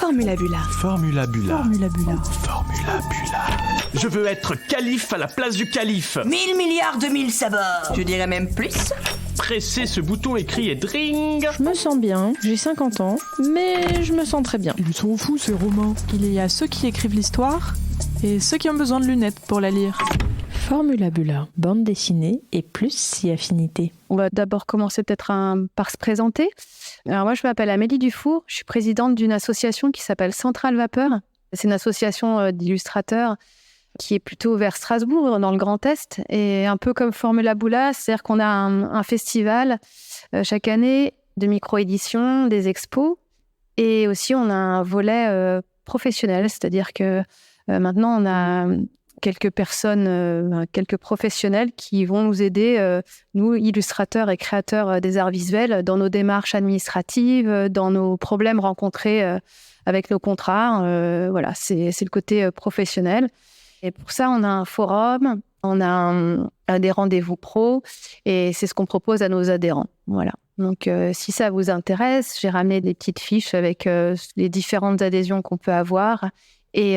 Formulabula. Formulabula. Formulabula. Formulabula. Je veux être calife à la place du calife. 1000 milliards de mille sabords. Je dirais même plus. Pressez ce bouton écrit et dring. Je me sens bien, j'ai 50 ans, mais je me sens très bien. Ils sont fous ces romans. Il y a ceux qui écrivent l'histoire et ceux qui ont besoin de lunettes pour la lire. Formulabula, bande dessinée et plus si affinité. On va d'abord commencer peut-être par se présenter. Alors moi, je m'appelle Amélie Dufour, je suis présidente d'une association qui s'appelle Centrale Vapeur. C'est une association d'illustrateurs qui est plutôt vers Strasbourg, dans le Grand Est, et un peu comme Formulabula, c'est-à-dire qu'on a un festival chaque année de micro-éditions, des expos, et aussi on a un volet professionnel, c'est-à-dire que maintenant on a quelques personnes, quelques professionnels qui vont nous aider, nous, illustrateurs et créateurs des arts visuels, dans nos démarches administratives, dans nos problèmes rencontrés avec nos contrats. Voilà, c'est le côté professionnel. Et pour ça, on a un forum, on a des rendez-vous pro, et c'est ce qu'on propose à nos adhérents. Voilà. Donc, si ça vous intéresse, j'ai ramené des petites fiches avec les différentes adhésions qu'on peut avoir, et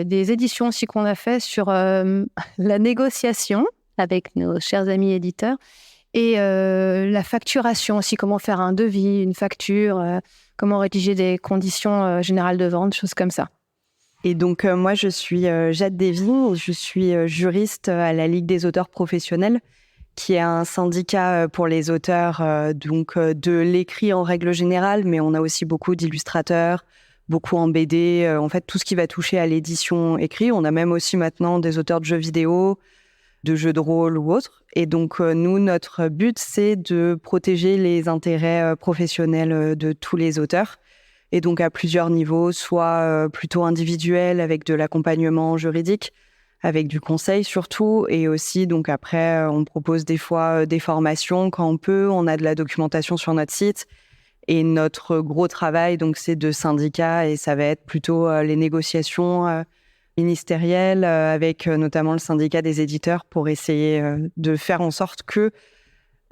des éditions aussi qu'on a fait sur la négociation avec nos chers amis éditeurs, et la facturation aussi, comment faire un devis, une facture, comment rédiger des conditions générales de vente, choses comme ça. Et donc, moi, je suis Jade Devine, je suis juriste à la Ligue des auteurs professionnels, qui est un syndicat pour les auteurs de l'écrit en règle générale, mais on a aussi beaucoup d'illustrateurs, beaucoup en BD, en fait, tout ce qui va toucher à l'édition écrit. On a même aussi maintenant des auteurs de jeux vidéo, de jeux de rôle ou autres. Et donc, nous, notre but, c'est de protéger les intérêts professionnels de tous les auteurs. Et donc à plusieurs niveaux, soit plutôt individuel avec de l'accompagnement juridique, avec du conseil surtout, et aussi donc après on propose des fois des formations quand on peut, on a de la documentation sur notre site, et notre gros travail donc c'est de syndicat, et ça va être plutôt les négociations ministérielles avec notamment le syndicat des éditeurs pour essayer de faire en sorte que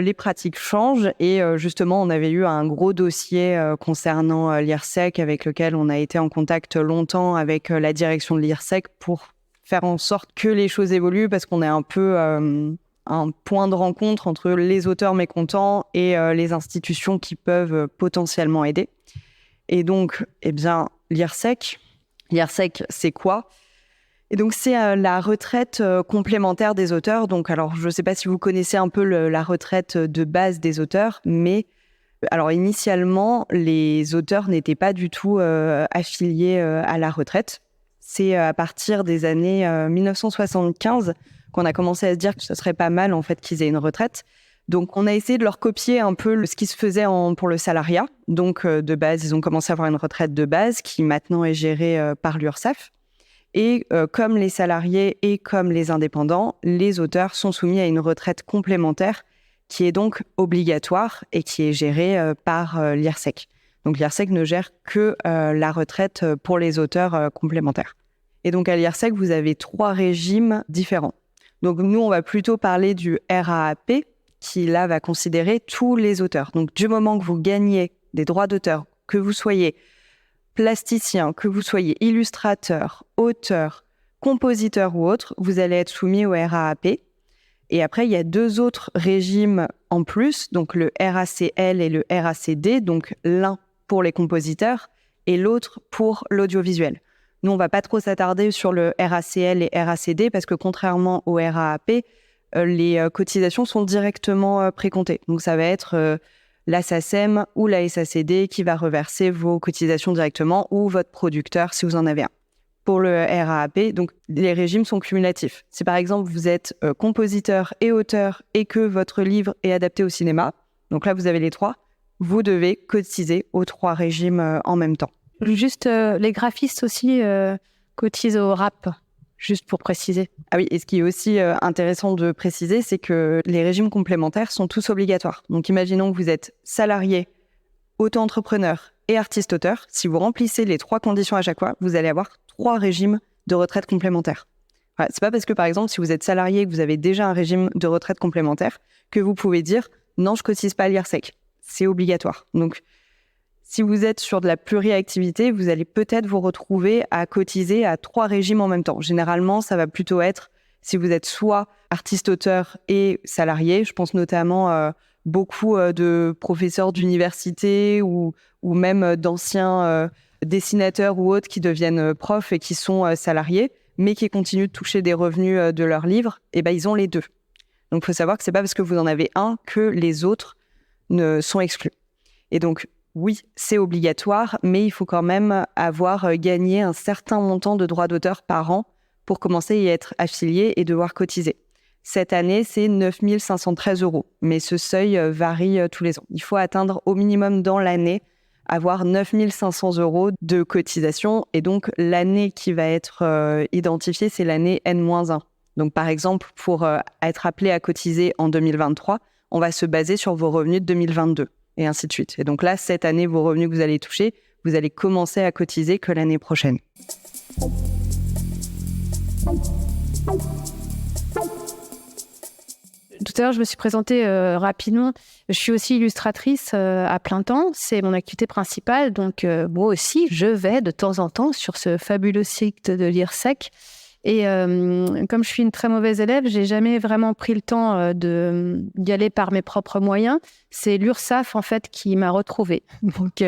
les pratiques changent. Et justement, on avait eu un gros dossier concernant l'IRSEC avec lequel on a été en contact longtemps avec la direction de l'IRSEC pour faire en sorte que les choses évoluent, parce qu'on est un peu un point de rencontre entre les auteurs mécontents et les institutions qui peuvent potentiellement aider. Et donc, l'IRSEC, c'est quoi ? Et donc, c'est la retraite complémentaire des auteurs. Donc, alors, je ne sais pas si vous connaissez un peu la retraite de base des auteurs, mais alors, initialement, les auteurs n'étaient pas du tout affiliés à la retraite. C'est à partir des années 1975 qu'on a commencé à se dire que ce serait pas mal, en fait, qu'ils aient une retraite. Donc, on a essayé de leur copier un peu ce qui se faisait pour le salariat. Donc, de base, ils ont commencé à avoir une retraite de base qui, maintenant, est gérée par l'URSSAF. Et comme les salariés et comme les indépendants, les auteurs sont soumis à une retraite complémentaire qui est donc obligatoire et qui est gérée par l'IRSEC. Donc l'IRSEC ne gère que la retraite pour les auteurs complémentaires. Et donc à l'IRSEC, vous avez 3 régimes différents. Donc nous, on va plutôt parler du RAAP qui là va considérer tous les auteurs. Donc du moment que vous gagnez des droits d'auteur, que vous soyez plasticien, que vous soyez illustrateur, auteur, compositeur ou autre, vous allez être soumis au RAAP. Et après, il y a 2 autres régimes en plus, donc le RACL et le RACD, donc l'un pour les compositeurs et l'autre pour l'audiovisuel. Nous, on ne va pas trop s'attarder sur le RACL et RACD parce que contrairement au RAAP, les cotisations sont directement précomptées. Donc ça va être la SACEM ou la SACD qui va reverser vos cotisations directement, ou votre producteur si vous en avez un. Pour le RAAP, donc les régimes sont cumulatifs. Si par exemple vous êtes compositeur et auteur et que votre livre est adapté au cinéma, donc là vous avez les 3, vous devez cotiser aux 3 régimes en même temps. Juste, les graphistes aussi cotisent au RAP, juste pour préciser. Ah oui, et ce qui est aussi intéressant de préciser, c'est que les régimes complémentaires sont tous obligatoires. Donc imaginons que vous êtes salarié, auto-entrepreneur et artiste-auteur. Si vous remplissez les 3 conditions à chaque fois, vous allez avoir 3 régimes de retraite complémentaire. Voilà, c'est pas parce que, par exemple, si vous êtes salarié et que vous avez déjà un régime de retraite complémentaire, que vous pouvez dire « non, je cotise pas à l'IRSEC ». C'est obligatoire. Donc, Si vous êtes sur de la pluriactivité, vous allez peut-être vous retrouver à cotiser à 3 régimes en même temps. Généralement, ça va plutôt être si vous êtes soit artiste-auteur et salarié. Je pense notamment beaucoup de professeurs d'université ou même d'anciens dessinateurs ou autres qui deviennent profs et qui sont salariés, mais qui continuent de toucher des revenus de leurs livres. Et ben, ils ont les deux. Donc, il faut savoir que c'est pas parce que vous en avez un que les autres ne sont exclus. Et donc, oui, c'est obligatoire, mais il faut quand même avoir gagné un certain montant de droits d'auteur par an pour commencer à y être affilié et devoir cotiser. Cette année, c'est 9 513 €, mais ce seuil varie tous les ans. Il faut atteindre au minimum dans l'année, avoir 9 500 € de cotisation, et donc l'année qui va être identifiée, c'est l'année N-1. Donc par exemple, pour être appelé à cotiser en 2023, on va se baser sur vos revenus de 2022. Et ainsi de suite. Et donc là, cette année, vos revenus que vous allez toucher, vous allez commencer à cotiser que l'année prochaine. Tout à l'heure, je me suis présentée rapidement. Je suis aussi illustratrice à plein temps. C'est mon activité principale. Donc, moi aussi, je vais de temps en temps sur ce fabuleux site de l'IRSEC. Et comme je suis une très mauvaise élève, j'ai jamais vraiment pris le temps d'y aller par mes propres moyens. C'est l'URSSAF, en fait, qui m'a retrouvée. Donc,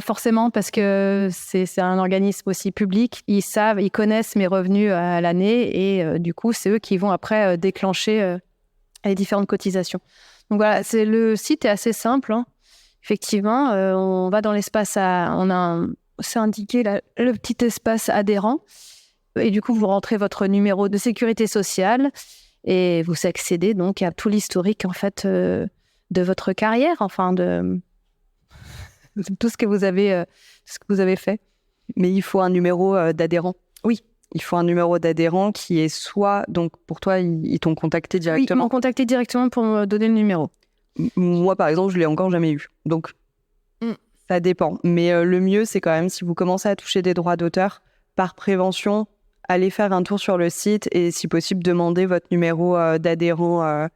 forcément, parce que c'est un organisme aussi public, ils connaissent mes revenus à l'année et du coup, c'est eux qui vont après déclencher les différentes cotisations. Donc voilà, le site est assez simple. Hein. Effectivement, on va dans l'espace, c'est indiqué là, le petit espace adhérent. Et du coup, vous rentrez votre numéro de sécurité sociale et vous accédez donc à tout l'historique en fait de votre carrière, enfin de tout ce que vous avez fait. Mais il faut un numéro d'adhérent. Oui, il faut un numéro d'adhérent qui est soit, donc pour toi, ils t'ont contacté directement. Oui, ils m'ont contacté directement pour me donner le numéro. Moi, par exemple, je l'ai encore jamais eu. Donc, ça dépend. Mais le mieux, c'est quand même si vous commencez à toucher des droits d'auteur, par prévention, allez faire un tour sur le site et, si possible, demander votre numéro d'adhérent.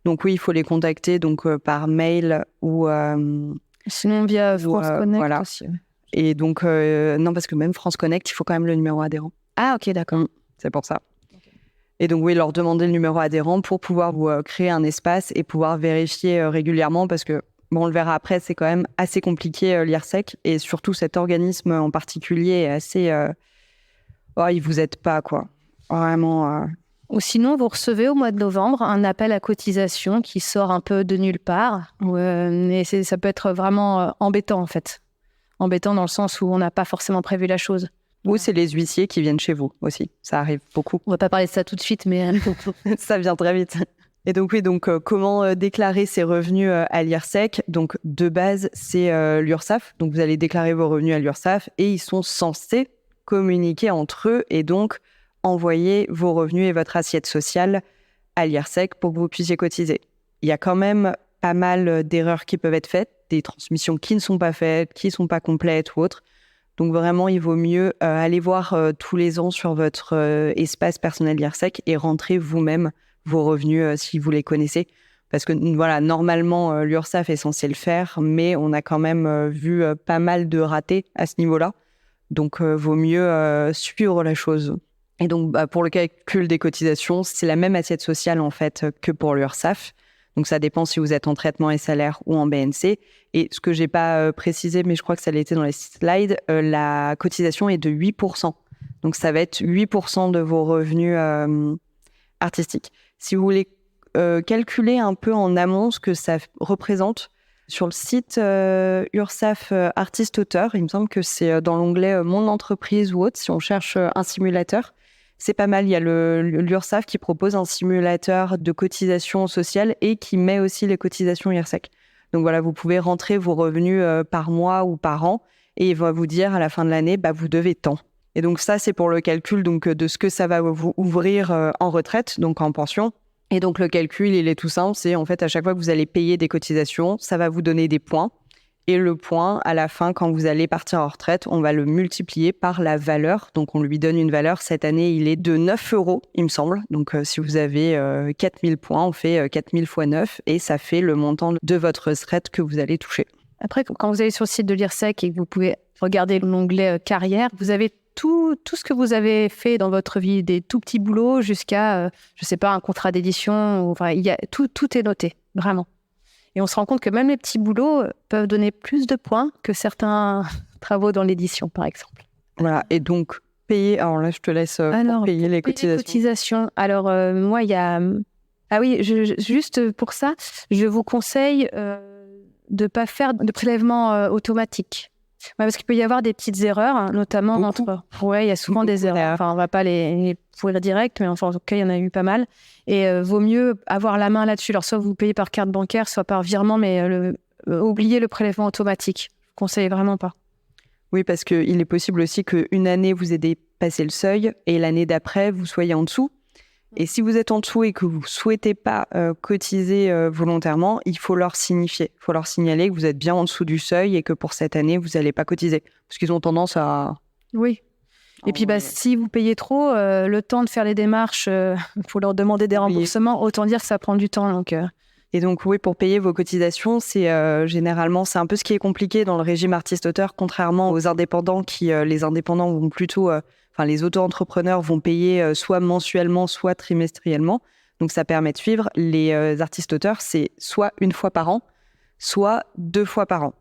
Donc oui, il faut les contacter donc, par mail ou... Sinon, via France Connect voilà. aussi. Et donc, non, parce que même France Connect, il faut quand même le numéro adhérent. Ah, ok, d'accord. C'est pour ça. Okay. Et donc, oui, leur demander le numéro adhérent pour pouvoir vous créer un espace et pouvoir vérifier régulièrement parce que, bon, on le verra après, c'est quand même assez compliqué, l'IRSEC. Et surtout, cet organisme en particulier est assez... il vous aide pas, quoi. Vraiment. Ou sinon, vous recevez au mois de novembre un appel à cotisation qui sort un peu de nulle part. Mais ça peut être vraiment embêtant, en fait. Embêtant dans le sens où on n'a pas forcément prévu la chose. Ou c'est les huissiers qui viennent chez vous aussi. Ça arrive beaucoup. On va pas parler de ça tout de suite, mais... Ça vient très vite. Et donc, oui, comment déclarer ses revenus à l'IRSEC ? Donc, de base, c'est l'URSSAF. Donc, vous allez déclarer vos revenus à l'URSSAF et ils sont censés communiquer entre eux et donc envoyer vos revenus et votre assiette sociale à l'IRSEC pour que vous puissiez cotiser. Il y a quand même pas mal d'erreurs qui peuvent être faites, des transmissions qui ne sont pas faites, qui ne sont pas complètes ou autres. Donc vraiment, il vaut mieux aller voir tous les ans sur votre espace personnel l'IRSEC et rentrer vous-même vos revenus si vous les connaissez. Parce que voilà, normalement, l'URSSAF est censé le faire, mais on a quand même vu pas mal de ratés à ce niveau-là. Donc, vaut mieux suivre la chose. Et donc, pour le calcul des cotisations, c'est la même assiette sociale, en fait, que pour l'URSSAF. Donc, ça dépend si vous êtes en traitement et salaire ou en BNC. Et ce que j'ai pas précisé, mais je crois que ça l'était dans les slides, la cotisation est de 8%. Donc, ça va être 8% de vos revenus artistiques. Si vous voulez calculer un peu en amont ce que ça représente, sur le site URSSAF artiste-auteur, il me semble que c'est dans l'onglet Mon entreprise ou autre, si on cherche un simulateur. C'est pas mal, il y a l'URSSAF qui propose un simulateur de cotisation sociale et qui met aussi les cotisations IRSEC. Donc voilà, vous pouvez rentrer vos revenus par mois ou par an et il va vous dire à la fin de l'année, vous devez tant. Et donc ça, c'est pour le calcul donc, de ce que ça va vous ouvrir en retraite, donc en pension. Et donc, le calcul, il est tout simple. C'est en fait, à chaque fois que vous allez payer des cotisations, ça va vous donner des points. Et le point, à la fin, quand vous allez partir en retraite, on va le multiplier par la valeur. Donc, on lui donne une valeur. Cette année, il est de 9 €, il me semble. Donc, si vous avez 4000 points, on fait 4000 fois 9 et ça fait le montant de votre retraite que vous allez toucher. Après, quand vous allez sur le site de l'IRSEC et que vous pouvez regarder l'onglet carrière, vous avez tout ce que vous avez fait dans votre vie, des tout petits boulots jusqu'à, un contrat d'édition. Tout est noté, vraiment. Et on se rend compte que même les petits boulots peuvent donner plus de points que certains travaux dans l'édition, par exemple. Voilà, et donc payer, alors là je te laisse payer les cotisations. Alors moi il y a... Ah oui, juste pour ça, je vous conseille de ne pas faire de prélèvement automatique. Ouais, parce qu'il peut y avoir des petites erreurs, notamment il y a souvent des erreurs. Enfin, on ne va pas les pourrir direct, mais enfin, en tout cas, il y en a eu pas mal. Et vaut mieux avoir la main là-dessus. Alors, soit vous payez par carte bancaire, soit par virement, mais oubliez le prélèvement automatique. Je ne conseille vraiment pas. Oui, parce qu'il est possible aussi qu'une année, vous ayez dépassé le seuil et l'année d'après, vous soyez en dessous. Et si vous êtes en dessous et que vous ne souhaitez pas cotiser volontairement, il faut leur signifier. Il faut leur signaler que vous êtes bien en dessous du seuil et que pour cette année, vous n'allez pas cotiser. Parce qu'ils ont tendance à... Oui. Et puis, si vous payez trop, le temps de faire les démarches, il faut leur demander des remboursements. Autant dire que ça prend du temps. Donc, Et donc, oui, pour payer vos cotisations, c'est généralement, c'est un peu ce qui est compliqué dans le régime artiste-auteur, contrairement aux indépendants les indépendants vont plutôt... les auto-entrepreneurs vont payer soit mensuellement, soit trimestriellement. Donc, ça permet de suivre. Les artistes-auteurs, c'est soit une fois par an, soit 2 fois par an.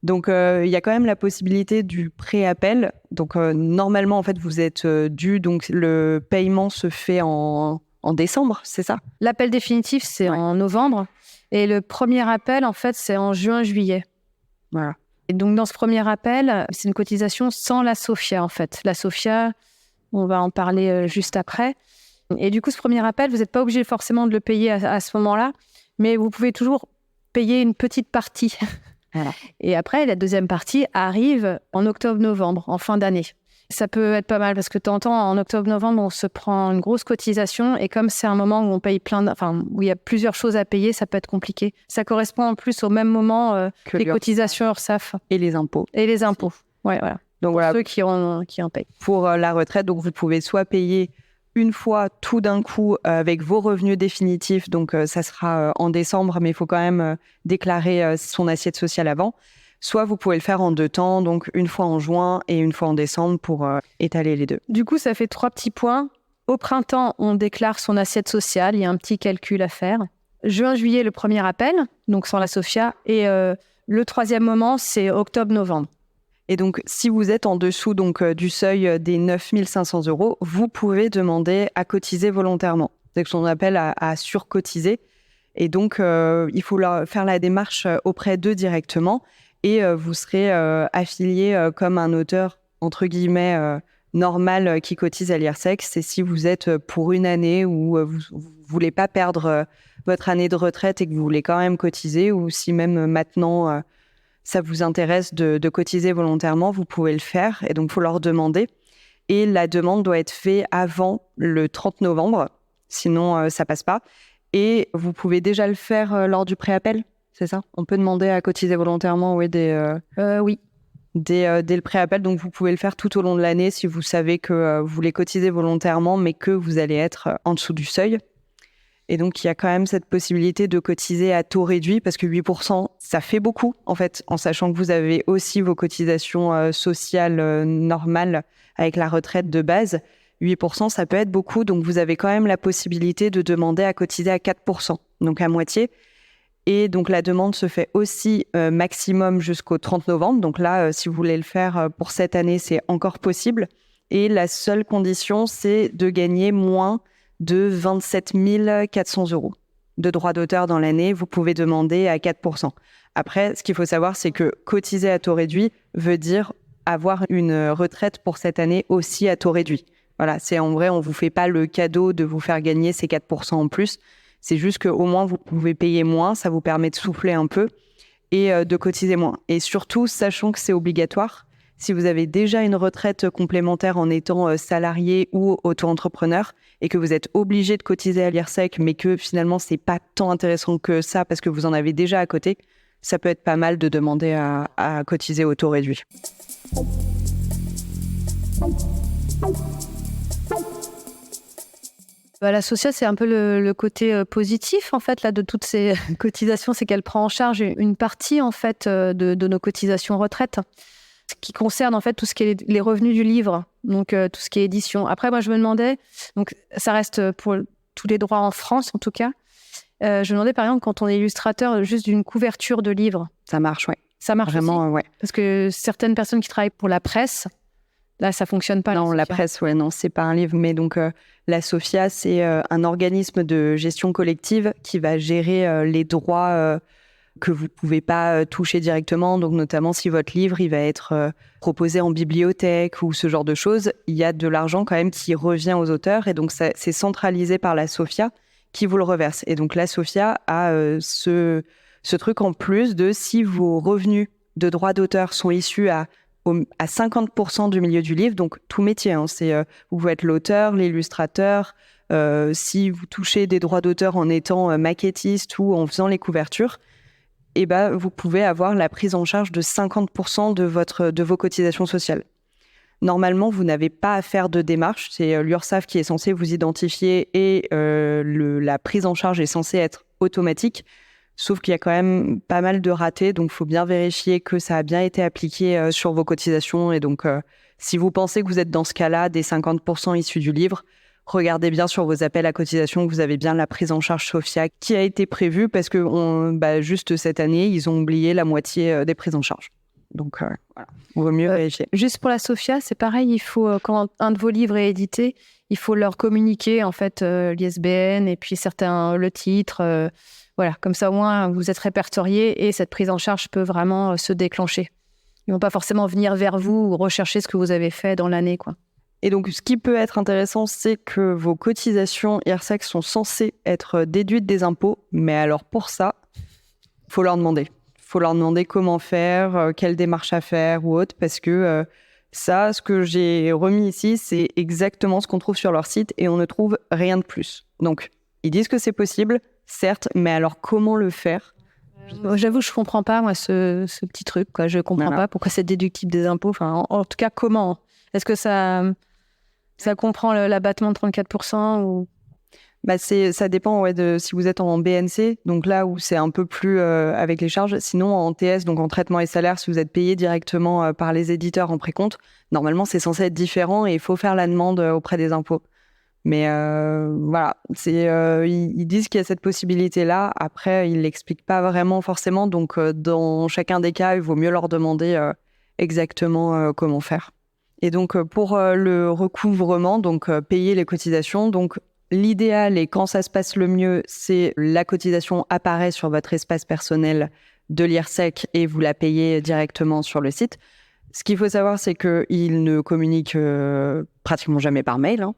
Donc, il y a quand même la possibilité du pré-appel. Donc, normalement, en fait, vous êtes dû. Donc, le paiement se fait en décembre, c'est ça ? L'appel définitif, c'est en novembre. Et le premier appel, en fait, c'est en juin-juillet. Voilà. Et donc, dans ce premier appel, c'est une cotisation sans la SOFIA, en fait. La SOFIA, on va en parler juste après. Et du coup, ce premier appel, vous n'êtes pas obligé forcément de le payer à ce moment-là, mais vous pouvez toujours payer une petite partie. Voilà. Et après, la deuxième partie arrive en octobre-novembre, en fin d'année. Ça peut être pas mal parce que de temps en temps, en octobre-novembre, on se prend une grosse cotisation et comme c'est un moment où on paye où il y a plusieurs choses à payer, ça peut être compliqué. Ça correspond en plus au même moment que les cotisations URSSAF. Et les impôts. Ouais, voilà. Donc voilà. Ceux qui en payent. Pour la retraite, donc vous pouvez soit payer une fois tout d'un coup avec vos revenus définitifs, donc ça sera en décembre, mais il faut quand même déclarer son assiette sociale avant. Soit vous pouvez le faire en 2 temps, donc une fois en juin et une fois en décembre pour étaler les 2. Du coup, ça fait 3 petits points. Au printemps, on déclare son assiette sociale. Il y a un petit calcul à faire. Juin-juillet, le premier appel, donc sans la SOFIA. Et le troisième moment, c'est octobre-novembre. Et donc, si vous êtes en dessous du seuil des 9 500 €, vous pouvez demander à cotiser volontairement. C'est ce qu'on appelle à surcotiser. Et donc, il faut faire la démarche auprès d'eux directement. Et vous serez affilié comme un auteur, entre guillemets, normal qui cotise à l'IRSEC. C'est si vous êtes pour une année où vous ne voulez pas perdre votre année de retraite et que vous voulez quand même cotiser, ou si même maintenant ça vous intéresse de cotiser volontairement, vous pouvez le faire. Et donc, il faut leur demander. Et la demande doit être faite avant le 30 novembre, sinon ça ne passe pas. Et vous pouvez déjà le faire lors du préappel. C'est ça ? On peut demander à cotiser volontairement, oui. Oui. Dès le préappel, donc vous pouvez le faire tout au long de l'année si vous savez que vous voulez cotiser volontairement, mais que vous allez être en dessous du seuil. Et donc, il y a quand même cette possibilité de cotiser à taux réduit, parce que 8%, ça fait beaucoup, en fait, en sachant que vous avez aussi vos cotisations sociales normales avec la retraite de base. 8%, ça peut être beaucoup, donc vous avez quand même la possibilité de demander à cotiser à 4%, donc à moitié. Et donc, la demande se fait aussi maximum jusqu'au 30 novembre. Donc là, si vous voulez le faire pour cette année, c'est encore possible. Et la seule condition, c'est de gagner moins de 27 400 € de droits d'auteur dans l'année. Vous pouvez demander à 4%. Après, ce qu'il faut savoir, c'est que cotiser à taux réduit veut dire avoir une retraite pour cette année aussi à taux réduit. Voilà, c'est en vrai, on ne vous fait pas le cadeau de vous faire gagner ces 4% en plus. C'est juste qu'au moins, vous pouvez payer moins, ça vous permet de souffler un peu et de cotiser moins. Et surtout, sachant que c'est obligatoire, si vous avez déjà une retraite complémentaire en étant salarié ou auto-entrepreneur et que vous êtes obligé de cotiser à l'IRSEC, mais que finalement, ce n'est pas tant intéressant que ça parce que vous en avez déjà à côté, ça peut être pas mal de demander à cotiser au taux réduit. La SOCIA, c'est un peu le côté positif, en fait, là, de toutes ces cotisations, c'est qu'elle prend en charge une partie, en fait, de nos cotisations retraite, ce qui concerne, en fait, tout ce qui est les revenus du livre, donc tout ce qui est édition. Après, moi, je me demandais, donc ça reste pour tous les droits en France, en tout cas, je me demandais, par exemple, quand on est illustrateur juste d'une couverture de livre. Ça marche, ouais. Ça marche Vraiment, aussi ouais. Parce que certaines personnes qui travaillent pour la presse, là, ça fonctionne pas. Non, la presse, ouais, non, c'est pas un livre. Mais donc, la SOFIA, c'est un organisme de gestion collective qui va gérer les droits que vous pouvez pas toucher directement. Donc, notamment, si votre livre, il va être proposé en bibliothèque ou ce genre de choses, il y a de l'argent quand même qui revient aux auteurs. Et donc, c'est centralisé par la SOFIA qui vous le reverse. Et donc, la SOFIA a ce truc en plus de si vos revenus de droits d'auteur sont issus à 50% du milieu du livre, donc tout métier. Hein, vous pouvez être l'auteur, l'illustrateur. Si vous touchez des droits d'auteur en étant maquettiste ou en faisant les couvertures, vous pouvez avoir la prise en charge de 50% de vos cotisations sociales. Normalement, vous n'avez pas à faire de démarche. C'est l'URSSAF qui est censé vous identifier et la prise en charge est censée être automatique. Sauf qu'il y a quand même pas mal de ratés, donc il faut bien vérifier que ça a bien été appliqué sur vos cotisations. Et donc, si vous pensez que vous êtes dans ce cas-là, des 50% issus du livre, regardez bien sur vos appels à cotisation que vous avez bien la prise en charge SOFIA qui a été prévue parce que juste cette année, ils ont oublié la moitié des prises en charge. Donc, voilà, il vaut mieux vérifier. Juste pour la SOFIA, c'est pareil, il faut, quand un de vos livres est édité, il faut leur communiquer en fait l'ISBN et puis le titre. Voilà, comme ça au moins vous êtes répertorié et cette prise en charge peut vraiment se déclencher. Ils ne vont pas forcément venir vers vous ou rechercher ce que vous avez fait dans l'année, quoi. Et donc, ce qui peut être intéressant, c'est que vos cotisations IRSEC sont censées être déduites des impôts. Mais alors, pour ça, il faut leur demander. Il faut leur demander comment faire, quelle démarche à faire ou autre. Parce que ça, ce que j'ai remis ici, c'est exactement ce qu'on trouve sur leur site et on ne trouve rien de plus. Donc, ils disent que c'est possible, certes, mais alors comment le faire ? J'avoue, je ne comprends pas, moi, ce petit truc, quoi. Je ne comprends pas pourquoi c'est déductible des impôts. Enfin, en tout cas, comment ? Est-ce que ça comprend l'abattement de 34% ou... Ça dépend de si vous êtes en BNC, donc là où c'est un peu plus avec les charges. Sinon, en TS, donc en traitement et salaire, si vous êtes payé directement par les éditeurs en précompte, normalement, c'est censé être différent et il faut faire la demande auprès des impôts. Mais voilà, ils disent qu'il y a cette possibilité-là. Après, ils ne l'expliquent pas vraiment forcément. Donc, dans chacun des cas, il vaut mieux leur demander exactement comment faire. Et donc, pour le recouvrement, donc payer les cotisations, donc l'idéal et quand ça se passe le mieux, c'est la cotisation apparaît sur votre espace personnel de l'IRSEC et vous la payez directement sur le site. Ce qu'il faut savoir, c'est qu'ils ne communiquent pratiquement jamais par mail. Hein.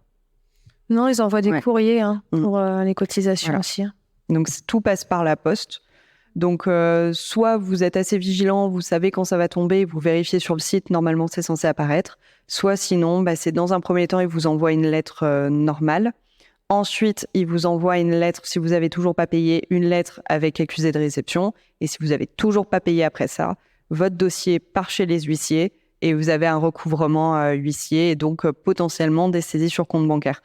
Non, ils envoient des courriers pour les cotisations aussi. Donc, tout passe par la poste. Donc, soit vous êtes assez vigilant, vous savez quand ça va tomber, vous vérifiez sur le site, normalement, c'est censé apparaître. Soit sinon, c'est dans un premier temps, ils vous envoient une lettre normale. Ensuite, ils vous envoient une lettre, si vous n'avez toujours pas payé, une lettre avec accusé de réception. Et si vous n'avez toujours pas payé après ça, votre dossier part chez les huissiers et vous avez un recouvrement huissier et donc potentiellement des saisies sur compte bancaire.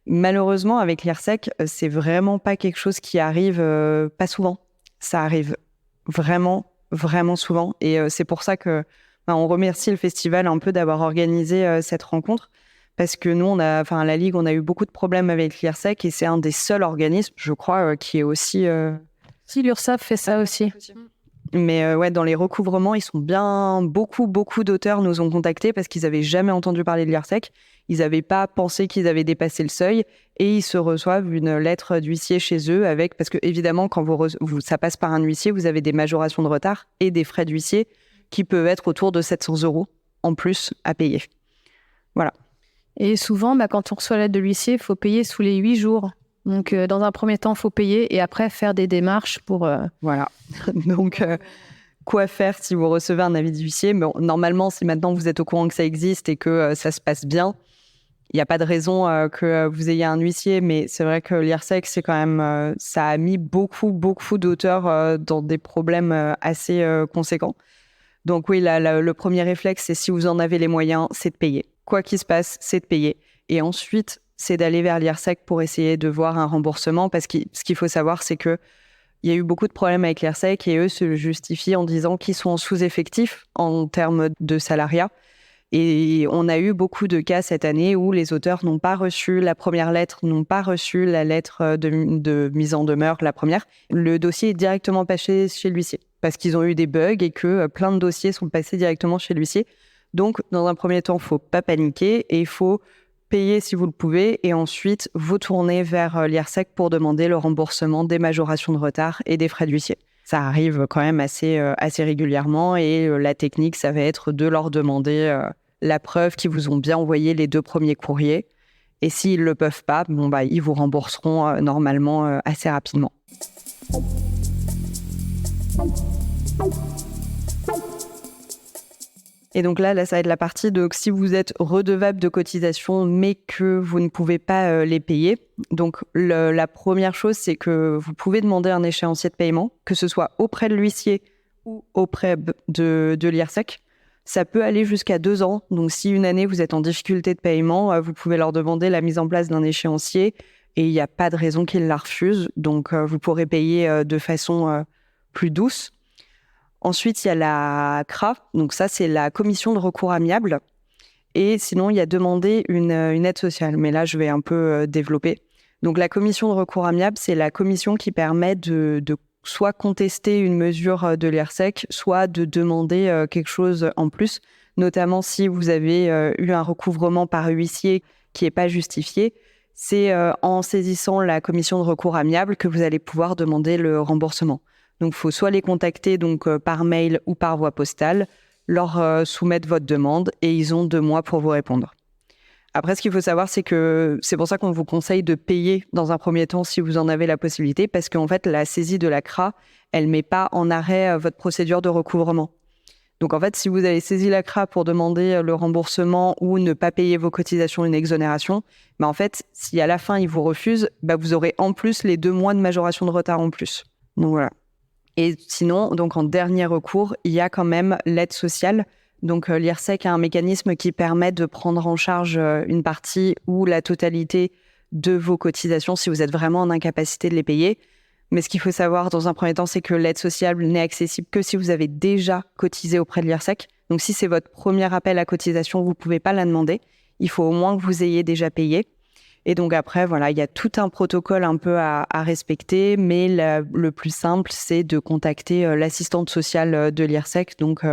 Malheureusement, avec l'IRSEC, c'est vraiment pas quelque chose qui arrive pas souvent. Ça arrive vraiment, vraiment souvent. Et c'est pour ça que on remercie le festival un peu d'avoir organisé cette rencontre. Parce que nous, à la Ligue, on a eu beaucoup de problèmes avec l'IRSEC et c'est un des seuls organismes, je crois, qui est aussi... Si, l'URSSAF fait ça aussi. Mais dans les recouvrements, ils sont bien... Beaucoup d'auteurs nous ont contactés parce qu'ils n'avaient jamais entendu parler de l'IRSEC. Ils n'avaient pas pensé qu'ils avaient dépassé le seuil et ils se reçoivent une lettre d'huissier chez eux avec... Parce que, évidemment, quand ça passe par un huissier, vous avez des majorations de retard et des frais d'huissier qui peuvent être autour de 700 € en plus à payer. Voilà. Et souvent, quand on reçoit l'aide de l'huissier, il faut payer sous les 8 jours. Donc, dans un premier temps, il faut payer et après faire des démarches pour... Voilà. Donc, quoi faire si vous recevez un avis d'huissier ? Normalement, si maintenant vous êtes au courant que ça existe et que ça se passe bien, il n'y a pas de raison que vous ayez un huissier. Mais c'est vrai que l'IRSEC, c'est quand même... ça a mis beaucoup d'auteurs dans des problèmes assez conséquents. Donc oui, le premier réflexe, c'est si vous en avez les moyens, c'est de payer. Quoi qu'il se passe, c'est de payer. Et ensuite, c'est d'aller vers l'IRSEC pour essayer de voir un remboursement, parce que ce qu'il faut savoir, c'est qu'il y a eu beaucoup de problèmes avec l'IRSEC et eux se justifient en disant qu'ils sont en sous-effectif en termes de salariat. Et on a eu beaucoup de cas cette année où les auteurs n'ont pas reçu la première lettre, n'ont pas reçu la lettre de mise en demeure, la première. Le dossier est directement passé chez l'huissier parce qu'ils ont eu des bugs et que plein de dossiers sont passés directement chez l'huissier. Donc, dans un premier temps, il ne faut pas paniquer et il faut payer si vous le pouvez et ensuite vous tourner vers l'IRSEC pour demander le remboursement des majorations de retard et des frais d'huissier. Ça arrive quand même assez régulièrement et la technique, ça va être de leur demander la preuve qu'ils vous ont bien envoyé les 2 premiers courriers. Et s'ils ne le peuvent pas, ils vous rembourseront normalement assez rapidement. Et donc là, ça va être la partie de si vous êtes redevable de cotisations, mais que vous ne pouvez pas les payer. Donc, la première chose, c'est que vous pouvez demander un échéancier de paiement, que ce soit auprès de l'huissier ou auprès de l'IRSEC. Ça peut aller jusqu'à 2 ans. Donc, si une année, vous êtes en difficulté de paiement, vous pouvez leur demander la mise en place d'un échéancier et il n'y a pas de raison qu'ils la refusent. Donc, vous pourrez payer de façon plus douce. Ensuite, il y a la CRA, donc ça, c'est la commission de recours amiable. Et sinon, il y a demander une aide sociale. Mais là, je vais un peu développer. Donc, la commission de recours amiable, c'est la commission qui permet de soit contester une mesure de l'IRSEC, soit de demander quelque chose en plus, notamment si vous avez eu un recouvrement par huissier qui n'est pas justifié. C'est en saisissant la commission de recours amiable que vous allez pouvoir demander le remboursement. Donc, il faut soit les contacter par mail ou par voie postale, leur soumettre votre demande et ils ont 2 mois pour vous répondre. Après, ce qu'il faut savoir, c'est que c'est pour ça qu'on vous conseille de payer dans un premier temps si vous en avez la possibilité, parce qu'en fait, la saisie de la CRA, elle ne met pas en arrêt votre procédure de recouvrement. Donc, en fait, si vous avez saisi la CRA pour demander le remboursement ou ne pas payer vos cotisations, une exonération, en fait, si à la fin, ils vous refusent, vous aurez en plus les 2 mois de majoration de retard en plus. Donc, voilà. Et sinon, donc en dernier recours, il y a quand même l'aide sociale. Donc l'IRSEC a un mécanisme qui permet de prendre en charge une partie ou la totalité de vos cotisations si vous êtes vraiment en incapacité de les payer. Mais ce qu'il faut savoir dans un premier temps, c'est que l'aide sociale n'est accessible que si vous avez déjà cotisé auprès de l'IRSEC. Donc si c'est votre premier appel à cotisation, vous ne pouvez pas la demander. Il faut au moins que vous ayez déjà payé. Et donc après, voilà, il y a tout un protocole un peu à respecter, mais le plus simple, c'est de contacter l'assistante sociale de l'IRSEC, donc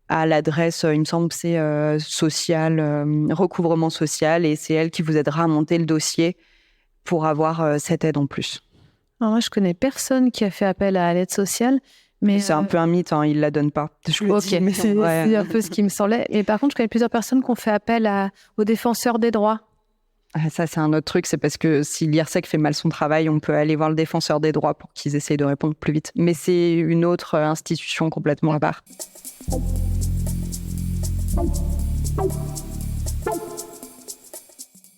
à l'adresse, il me semble, c'est recouvrement social, et c'est elle qui vous aidera à monter le dossier pour avoir cette aide en plus. Alors moi, je connais personne qui a fait appel à l'aide sociale. Mais c'est un peu un mythe, ils ne la donnent pas. Mais c'est un peu ce qui me semblait. Et par contre, je connais plusieurs personnes qui ont fait appel aux défenseurs des droits. Ça, c'est un autre truc, c'est parce que si l'IRSEC fait mal son travail, on peut aller voir le défenseur des droits pour qu'ils essayent de répondre plus vite. Mais c'est une autre institution complètement à part.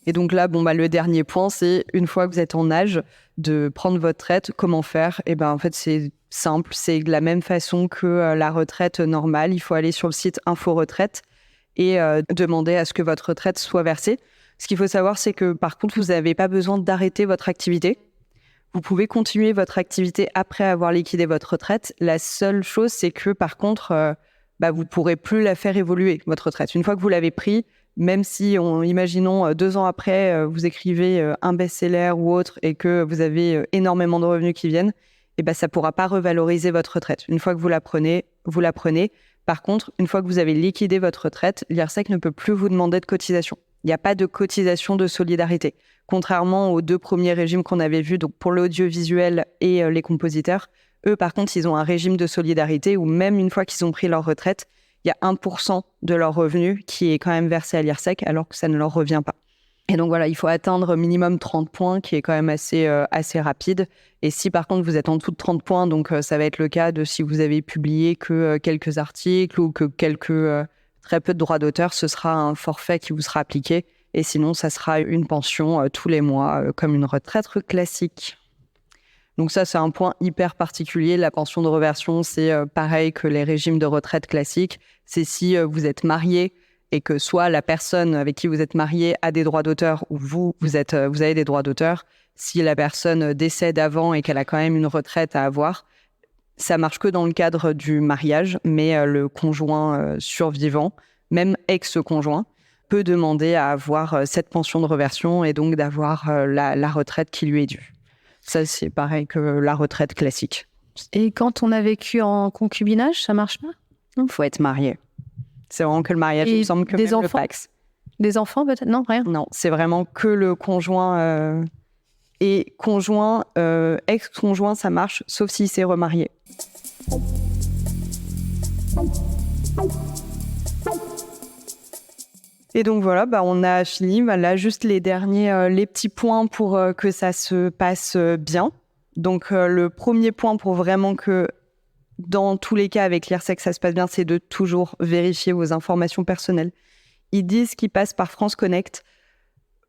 Et donc là, le dernier point, c'est une fois que vous êtes en âge de prendre votre retraite, comment faire ? En fait, c'est simple, c'est de la même façon que la retraite normale. Il faut aller sur le site Info Retraite et demander à ce que votre retraite soit versée. Ce qu'il faut savoir, c'est que par contre, vous n'avez pas besoin d'arrêter votre activité. Vous pouvez continuer votre activité après avoir liquidé votre retraite. La seule chose, c'est que par contre, vous ne pourrez plus la faire évoluer, votre retraite. Une fois que vous l'avez pris, même si, imaginons, 2 ans après, vous écrivez un best-seller ou autre et que vous avez énormément de revenus qui viennent, ça ne pourra pas revaloriser votre retraite. Une fois que vous la prenez, vous la prenez. Par contre, une fois que vous avez liquidé votre retraite, l'IRSEC ne peut plus vous demander de cotisation. Il n'y a pas de cotisation de solidarité. Contrairement aux 2 premiers régimes qu'on avait vus, donc pour l'audiovisuel et les compositeurs, eux, par contre, ils ont un régime de solidarité où même une fois qu'ils ont pris leur retraite, il y a 1% de leur revenu qui est quand même versé à l'IRSEC alors que ça ne leur revient pas. Et donc voilà, il faut atteindre minimum 30 points qui est quand même assez rapide. Et si par contre vous êtes en dessous de 30 points, donc ça va être le cas de si vous avez publié que quelques articles ou que très peu de droits d'auteur, ce sera un forfait qui vous sera appliqué. Et sinon, ça sera une pension tous les mois, comme une retraite classique. Donc ça, c'est un point hyper particulier. La pension de réversion, c'est pareil que les régimes de retraite classiques. C'est si vous êtes marié et que soit la personne avec qui vous êtes marié a des droits d'auteur ou vous avez des droits d'auteur, si la personne décède avant et qu'elle a quand même une retraite à avoir, ça marche que dans le cadre du mariage, mais le conjoint survivant, même ex-conjoint, peut demander à avoir cette pension de réversion et donc d'avoir la retraite qui lui est due. Ça, c'est pareil que la retraite classique. Et quand on a vécu en concubinage, ça marche pas? Il faut être marié. C'est vraiment que le mariage, il me semble que des même enfants? le Pacs. Des enfants peut-être? Non, rien. Non, c'est vraiment que le conjoint et conjoint, ex-conjoint, ça marche, sauf s'il s'est remarié. Et donc voilà, on a fini. Là, juste les petits points pour que ça se passe bien. Donc le premier point pour vraiment que dans tous les cas avec l'IRSEC ça se passe bien, c'est de toujours vérifier vos informations personnelles. Ils disent qu'ils passent par France Connect,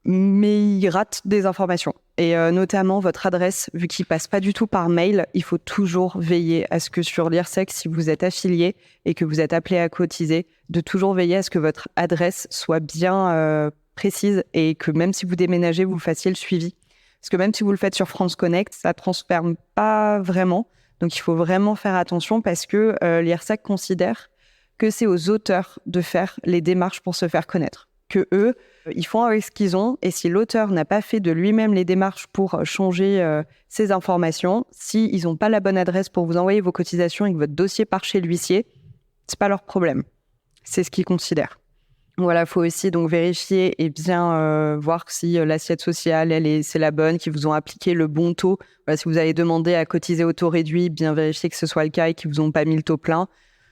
mais ils ratent des informations. Et notamment votre adresse, vu qu'ils passent pas du tout par mail, il faut toujours veiller à ce que sur l'IRSEC, si vous êtes affilié et que vous êtes appelé à cotiser, de toujours veiller à ce que votre adresse soit bien précise et que même si vous déménagez, vous fassiez le suivi. Parce que même si vous le faites sur France Connect, ça ne transfère pas vraiment. Donc, il faut vraiment faire attention parce que l'IRSEC considère que c'est aux auteurs de faire les démarches pour se faire connaître. Que eux, ils font avec ce qu'ils ont. Et si l'auteur n'a pas fait de lui-même les démarches pour changer ses informations, s'ils n'ont pas la bonne adresse pour vous envoyer vos cotisations et que votre dossier part chez l'huissier, ce n'est pas leur problème. C'est ce qu'ils considèrent. Voilà, il faut aussi donc vérifier et bien voir si l'assiette sociale, c'est la bonne, qu'ils vous ont appliqué le bon taux. Voilà, si vous avez demandé à cotiser au taux réduit, bien vérifier que ce soit le cas et qu'ils vous ont pas mis le taux plein.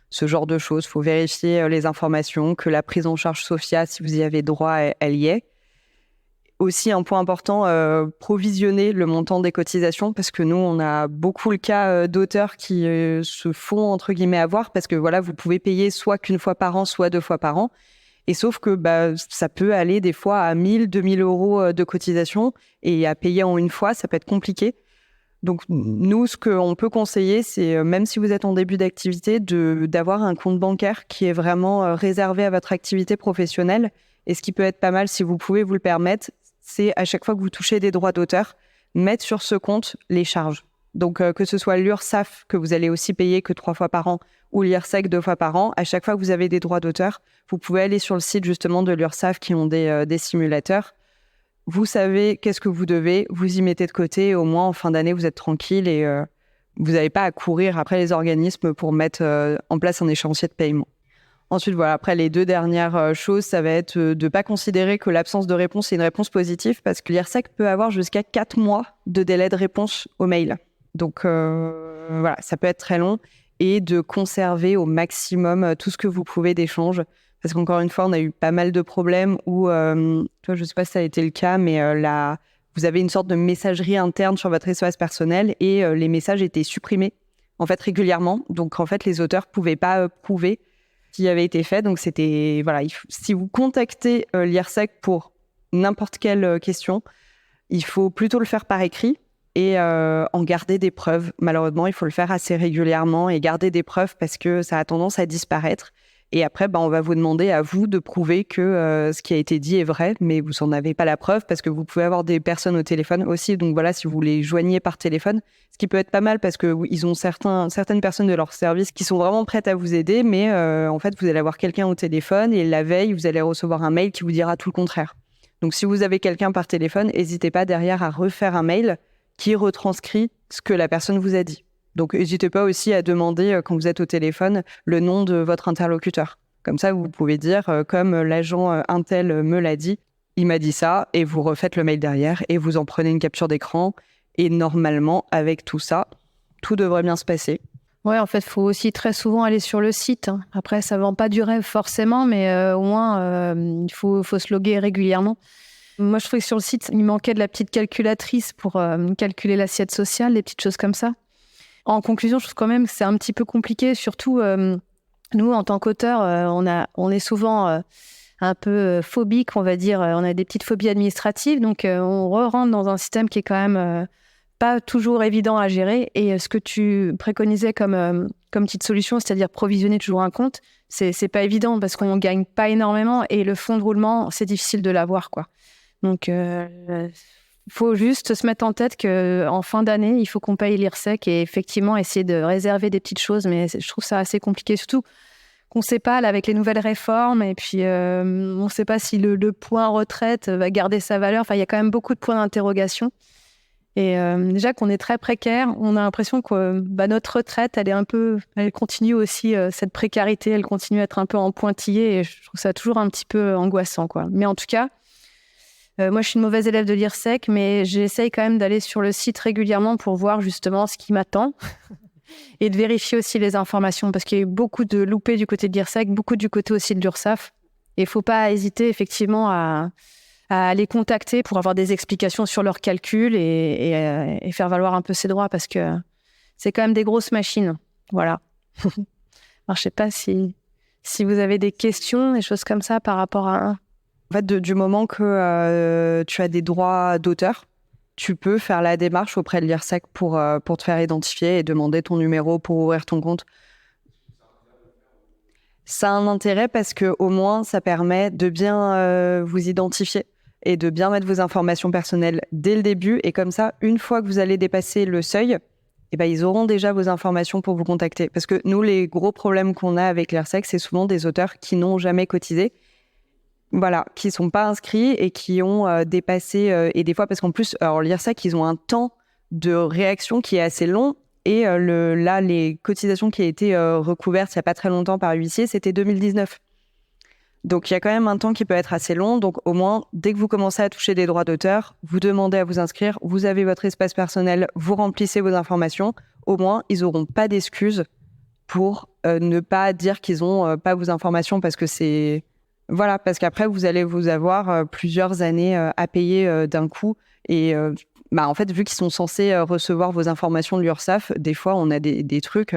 Ce genre de choses. Il faut vérifier les informations, que la prise en charge SOFIA, si vous y avez droit, elle y est. Aussi, un point important, provisionner le montant des cotisations, parce que nous, on a beaucoup le cas d'auteurs qui se font, entre guillemets, avoir, parce que voilà, vous pouvez payer soit qu'une fois par an, soit 2 fois par an. Et sauf que ça peut aller des fois à 1 000, 2 000 euros de cotisation et à payer en une fois, ça peut être compliqué. Donc nous, ce qu'on peut conseiller, c'est même si vous êtes en début d'activité, d'avoir un compte bancaire qui est vraiment réservé à votre activité professionnelle. Et ce qui peut être pas mal, si vous pouvez vous le permettre, c'est à chaque fois que vous touchez des droits d'auteur, mettre sur ce compte les charges. Donc que ce soit l'URSSAF que vous allez aussi payer que 3 fois par an ou l'IRSEC 2 fois par an, à chaque fois que vous avez des droits d'auteur, vous pouvez aller sur le site justement de l'URSSAF qui ont des simulateurs. Vous savez qu'est-ce que vous devez, vous y mettez de côté et au moins en fin d'année vous êtes tranquille et vous n'avez pas à courir après les organismes pour mettre en place un échéancier de paiement. Ensuite, voilà, après les 2 dernières choses, ça va être de ne pas considérer que l'absence de réponse est une réponse positive parce que l'IRSEC peut avoir jusqu'à 4 mois de délai de réponse au mail. Donc voilà, ça peut être très long et de conserver au maximum tout ce que vous pouvez d'échanges. Parce qu'encore une fois, on a eu pas mal de problèmes où, je ne sais pas si ça a été le cas, mais vous avez une sorte de messagerie interne sur votre espace personnel et les messages étaient supprimés en fait régulièrement. Donc en fait, les auteurs ne pouvaient pas prouver ce qui avait été fait. Donc c'était, voilà, si vous contactez l'IRSEC pour n'importe quelle question, il faut plutôt le faire par écrit et en garder des preuves. Malheureusement, il faut le faire assez régulièrement et garder des preuves parce que ça a tendance à disparaître. Et après, on va vous demander à vous de prouver que ce qui a été dit est vrai, mais vous n'en avez pas la preuve parce que vous pouvez avoir des personnes au téléphone aussi. Donc voilà, si vous les joignez par téléphone, ce qui peut être pas mal parce qu'ils ont certaines personnes de leur service qui sont vraiment prêtes à vous aider, mais en fait, vous allez avoir quelqu'un au téléphone et la veille, vous allez recevoir un mail qui vous dira tout le contraire. Donc si vous avez quelqu'un par téléphone, n'hésitez pas derrière à refaire un mail qui retranscrit ce que la personne vous a dit. Donc, n'hésitez pas aussi à demander, quand vous êtes au téléphone, le nom de votre interlocuteur. Comme ça, vous pouvez dire, comme l'agent Intel me l'a dit, il m'a dit ça, et vous refaites le mail derrière, et vous en prenez une capture d'écran. Et normalement, avec tout ça, tout devrait bien se passer. Ouais, en fait, il faut aussi très souvent aller sur le site. Après, ça ne vend pas du rêve forcément, mais au moins, il faut se loguer régulièrement. Moi, je trouvais que sur le site, il manquait de la petite calculatrice pour calculer l'assiette sociale, des petites choses comme ça. En conclusion, je trouve quand même que c'est un petit peu compliqué, surtout nous, en tant qu'auteurs, on est souvent un peu phobique, on va dire. On a des petites phobies administratives, donc on rentre dans un système qui est quand même pas toujours évident à gérer. Et ce que tu préconisais comme petite solution, c'est-à-dire provisionner toujours un compte, c'est pas évident parce qu'on gagne pas énormément et le fonds de roulement, c'est difficile de l'avoir, quoi. Donc, faut juste se mettre en tête qu'en fin d'année, il faut qu'on paye l'IRSEC et effectivement essayer de réserver des petites choses. Mais je trouve ça assez compliqué, surtout qu'on ne sait pas, là, avec les nouvelles réformes, et puis on ne sait pas si le point retraite va garder sa valeur. Enfin, il y a quand même beaucoup de points d'interrogation. Et déjà qu'on est très précaire, on a l'impression que notre retraite, elle continue aussi, cette précarité, elle continue à être un peu en pointillé, et je trouve ça toujours un petit peu angoissant, quoi. Mais en tout cas, moi, je suis une mauvaise élève de l'IRSEC, mais j'essaye quand même d'aller sur le site régulièrement pour voir justement ce qui m'attend. Et de vérifier aussi les informations, parce qu'il y a eu beaucoup de loupés du côté de l'IRSEC, beaucoup du côté aussi de l'URSSAF. Et il ne faut pas hésiter effectivement à les contacter pour avoir des explications sur leurs calculs et faire valoir un peu ses droits, parce que c'est quand même des grosses machines. Voilà. Alors, je ne sais pas si vous avez des questions, des choses comme ça par rapport à... En fait, du moment que tu as des droits d'auteur, tu peux faire la démarche auprès de l'IRSEC pour te faire identifier et demander ton numéro pour ouvrir ton compte. Ça a un intérêt parce qu'au moins, ça permet de bien vous identifier et de bien mettre vos informations personnelles dès le début. Et comme ça, une fois que vous allez dépasser le seuil, ils auront déjà vos informations pour vous contacter. Parce que nous, les gros problèmes qu'on a avec l'IRSEC, c'est souvent des auteurs qui n'ont jamais cotisé. Voilà, qui ne sont pas inscrits et qui ont dépassé, et des fois, parce qu'en plus, alors l'IRSEC, ils ont un temps de réaction qui est assez long, et là, les cotisations qui ont été recouvertes il n'y a pas très longtemps par huissier, c'était 2019. Donc, il y a quand même un temps qui peut être assez long, donc au moins, dès que vous commencez à toucher des droits d'auteur, vous demandez à vous inscrire, vous avez votre espace personnel, vous remplissez vos informations, au moins, ils n'auront pas d'excuses pour ne pas dire qu'ils n'ont pas vos informations, parce que c'est... Voilà, parce qu'après, vous allez vous avoir plusieurs années à payer d'un coup. Et en fait, vu qu'ils sont censés recevoir vos informations de l'URSSAF, des fois, on a des trucs.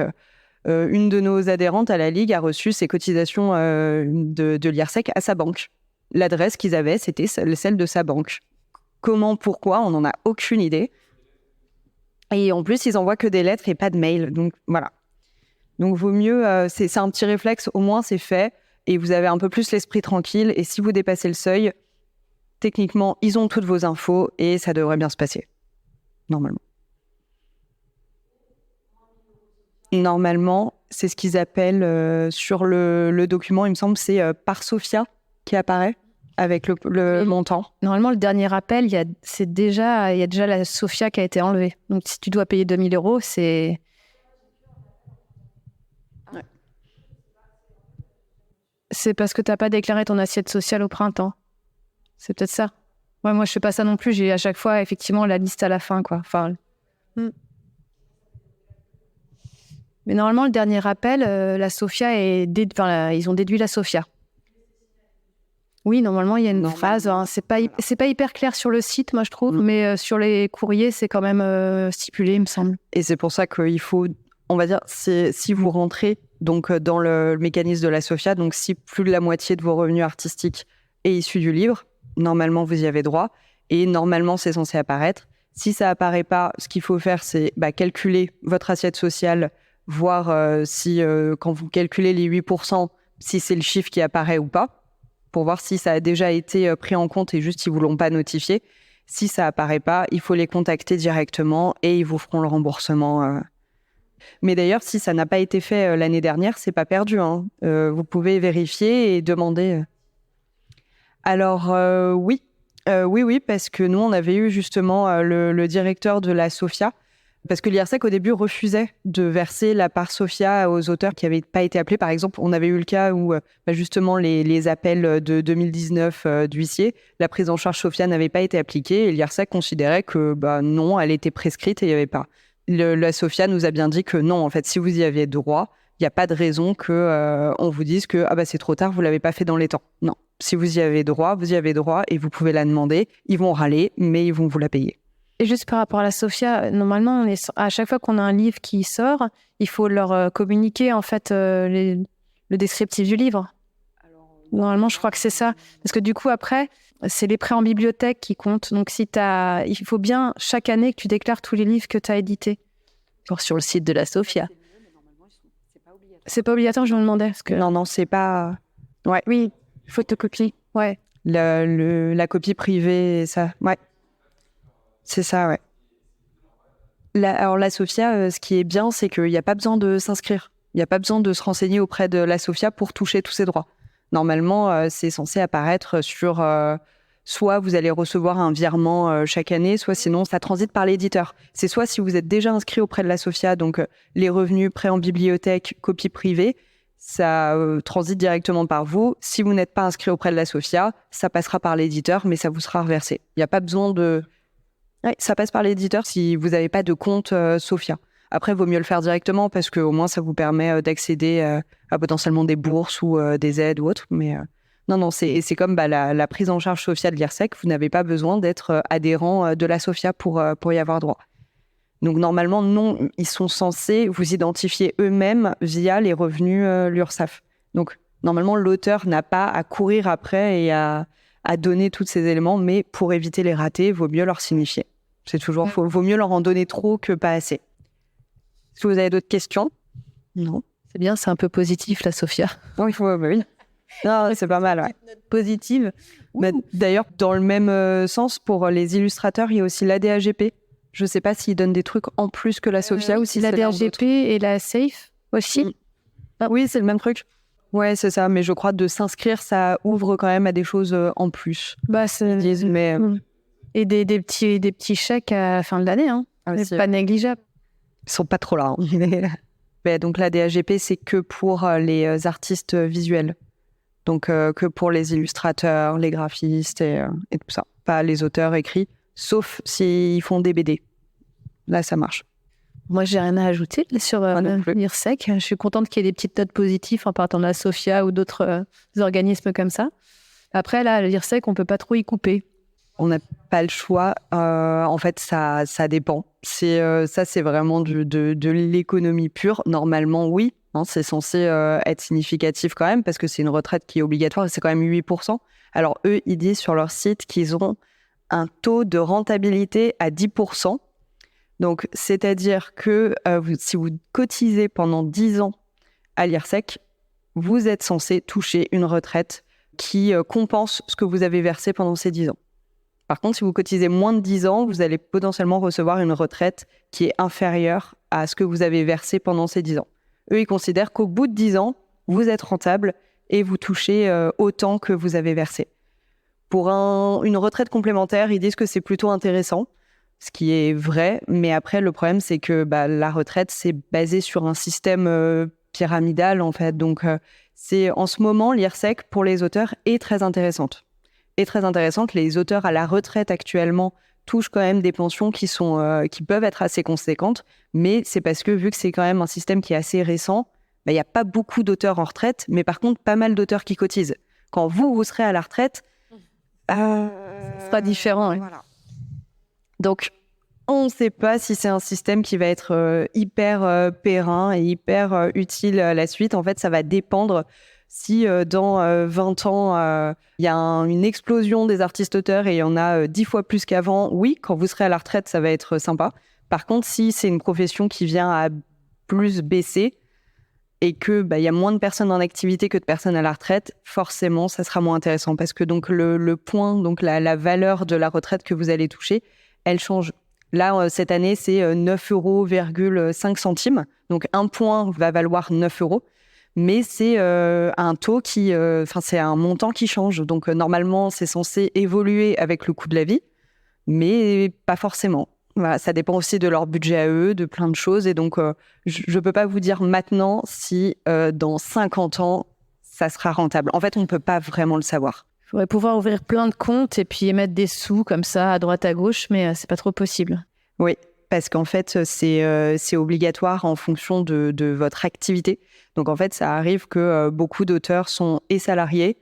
Une de nos adhérentes à la Ligue a reçu ses cotisations de l'IRSEC à sa banque. L'adresse qu'ils avaient, c'était celle de sa banque. Comment, pourquoi, on n'en a aucune idée. Et en plus, ils envoient que des lettres et pas de mail. Donc, voilà. Donc, vaut mieux... c'est un petit réflexe, au moins, c'est fait. Et vous avez un peu plus l'esprit tranquille. Et si vous dépassez le seuil, techniquement, ils ont toutes vos infos et ça devrait bien se passer. Normalement. Normalement, c'est ce qu'ils appellent sur le document, il me semble, c'est par Sophia qui apparaît avec le montant. Normalement, le dernier appel, il y a déjà la Sophia qui a été enlevée. Donc, si tu dois payer 2 000 €, c'est... C'est parce que tu n'as pas déclaré ton assiette sociale au printemps. C'est peut-être ça. Ouais, moi, je ne fais pas ça non plus. J'ai à chaque fois, effectivement, la liste à la fin, quoi. Enfin... Mais normalement, le dernier appel, la Sophia ils ont déduit la Sophia. Oui, normalement, il y a une phrase. Hein, c'est pas hyper clair sur le site, moi, je trouve. Mais sur les courriers, c'est quand même stipulé, il me semble. Et c'est pour ça qu'il faut... On va dire, si vous rentrez donc, dans le mécanisme de la Sophia, donc si plus de la moitié de vos revenus artistiques est issu du livre, normalement, vous y avez droit. Et normalement, c'est censé apparaître. Si ça apparaît pas, ce qu'il faut faire, c'est calculer votre assiette sociale, voir si, quand vous calculez les 8%, si c'est le chiffre qui apparaît ou pas, pour voir si ça a déjà été pris en compte et juste ils ne vous l'ont pas notifié. Si ça apparaît pas, il faut les contacter directement et ils vous feront le remboursement. Mais d'ailleurs, si ça n'a pas été fait l'année dernière, c'est pas perdu. Hein. Vous pouvez vérifier et demander. Alors oui, parce que nous, on avait eu justement le directeur de la Sophia, parce que l'IRSEC, au début, refusait de verser la part Sophia aux auteurs qui n'avaient pas été appelés. Par exemple, on avait eu le cas où, justement, les appels de 2019 d'huissier, la prise en charge Sophia n'avait pas été appliquée et l'IRSEC considérait que non, elle était prescrite et il n'y avait pas. La Sophia nous a bien dit que non, en fait, si vous y aviez droit, il n'y a pas de raison qu'on vous dise que c'est trop tard, vous ne l'avez pas fait dans les temps. Non, si vous y avez droit et vous pouvez la demander. Ils vont râler, mais ils vont vous la payer. Et juste par rapport à la Sophia, normalement, à chaque fois qu'on a un livre qui sort, il faut leur communiquer en fait le descriptif du livre. Normalement, je crois que c'est ça. Parce que du coup, après, c'est les prêts en bibliothèque qui comptent. Donc, il faut bien, chaque année, que tu déclares tous les livres que tu as édités. Sur le site de la Sophia. C'est pas obligatoire, je me demandais. Parce que... Non, c'est pas... Ouais. Oui, photocopie. Ouais. La copie privée, ça. Ouais. C'est ça, ouais. Alors, la Sophia, ce qui est bien, c'est qu'il n'y a pas besoin de s'inscrire. Il n'y a pas besoin de se renseigner auprès de la Sophia pour toucher tous ces droits. Normalement, c'est censé apparaître sur... soit vous allez recevoir un virement chaque année, soit sinon, ça transite par l'éditeur. C'est soit si vous êtes déjà inscrit auprès de la Sophia, donc les revenus, prêts en bibliothèque, copie privée, ça transite directement par vous. Si vous n'êtes pas inscrit auprès de la Sophia, ça passera par l'éditeur, mais ça vous sera reversé. Il n'y a pas besoin de... Ouais, ça passe par l'éditeur si vous n'avez pas de compte Sophia. Après, il vaut mieux le faire directement parce qu'au moins, ça vous permet d'accéder à potentiellement des bourses ou des aides ou autres. Mais non, c'est comme la prise en charge Sophia de l'IRSEC. Vous n'avez pas besoin d'être adhérent de la Sophia pour y avoir droit. Donc, normalement, non, ils sont censés vous identifier eux-mêmes via les revenus l'URSSAF. Donc, normalement, l'auteur n'a pas à courir après et à donner tous ces éléments, mais pour éviter les ratés, il vaut mieux leur signifier. C'est toujours, vaut mieux leur en donner trop que pas assez. Est-ce que vous avez d'autres questions? Non. C'est bien, c'est un peu positif, la Sophia. Oui, oui. Non, c'est pas mal, ouais. Positive. Bah, d'ailleurs, dans le même sens, pour les illustrateurs, il y a aussi l'ADAGP. Je ne sais pas s'ils donnent des trucs en plus que la Sophia ou si c'est l'ADAGP et la SAFE aussi. Oui, c'est le même truc. Ouais, c'est ça. Mais je crois de s'inscrire, ça ouvre quand même à des choses en plus. Bah, mais... Et des petits chèques à la fin de l'année, hein. C'est pas négligeable. Ils sont pas trop là. Mais donc la DAGP, c'est que pour les artistes visuels. Donc que pour les illustrateurs, les graphistes et tout ça. Pas les auteurs écrits, sauf s'ils font des BD. Là, ça marche. Moi, j'ai rien à ajouter sur l'IRSEC. Je suis contente qu'il y ait des petites notes positives en partant de la Sophia ou d'autres organismes comme ça. Après, là, l'IRSEC, on peut pas trop y couper. On n'a pas le choix. En fait, ça dépend. Ça, c'est vraiment de l'économie pure. Normalement, oui. Hein, c'est censé être significatif quand même parce que c'est une retraite qui est obligatoire et c'est quand même 8%. Alors, eux, ils disent sur leur site qu'ils ont un taux de rentabilité à 10%. Donc, c'est-à-dire que si vous cotisez pendant 10 ans à l'IRSEC, vous êtes censé toucher une retraite qui compense ce que vous avez versé pendant ces 10 ans. Par contre, si vous cotisez moins de 10 ans, vous allez potentiellement recevoir une retraite qui est inférieure à ce que vous avez versé pendant ces 10 ans. Eux, ils considèrent qu'au bout de 10 ans, vous êtes rentable et vous touchez autant que vous avez versé. Pour une retraite complémentaire, ils disent que c'est plutôt intéressant, ce qui est vrai. Mais après, le problème, c'est que la retraite, c'est basé sur un système pyramidal, en fait. Donc, c'est en ce moment, l'IRSEC, pour les auteurs, est très intéressante. Les auteurs à la retraite actuellement touchent quand même des pensions qui peuvent être assez conséquentes, mais c'est parce que vu que c'est quand même un système qui est assez récent, il n'y a pas beaucoup d'auteurs en retraite, mais par contre pas mal d'auteurs qui cotisent. Quand vous serez à la retraite, ce sera différent. Ouais. Voilà. Donc on ne sait pas si c'est un système qui va être hyper périn et hyper utile à la suite. En fait, ça va dépendre. Si dans 20 ans, il y a une explosion des artistes-auteurs et il y en a 10 fois plus qu'avant, oui, quand vous serez à la retraite, ça va être sympa. Par contre, si c'est une profession qui vient à plus baisser et que y a moins de personnes en activité que de personnes à la retraite, forcément, ça sera moins intéressant parce que donc le point, donc la valeur de la retraite que vous allez toucher, elle change. Là, cette année, c'est 9,05 €. Donc, un point va valoir 9 €. Mais c'est un taux c'est un montant qui change. Donc, normalement, c'est censé évoluer avec le coût de la vie, mais pas forcément. Voilà, ça dépend aussi de leur budget à eux, de plein de choses. Et donc, je ne peux pas vous dire maintenant si dans 50 ans, ça sera rentable. En fait, on ne peut pas vraiment le savoir. Il faudrait pouvoir ouvrir plein de comptes et puis émettre des sous comme ça, à droite, à gauche, mais c'est pas trop possible. Oui, parce qu'en fait, c'est obligatoire en fonction de votre activité. Donc, en fait, ça arrive que beaucoup d'auteurs sont et salariés,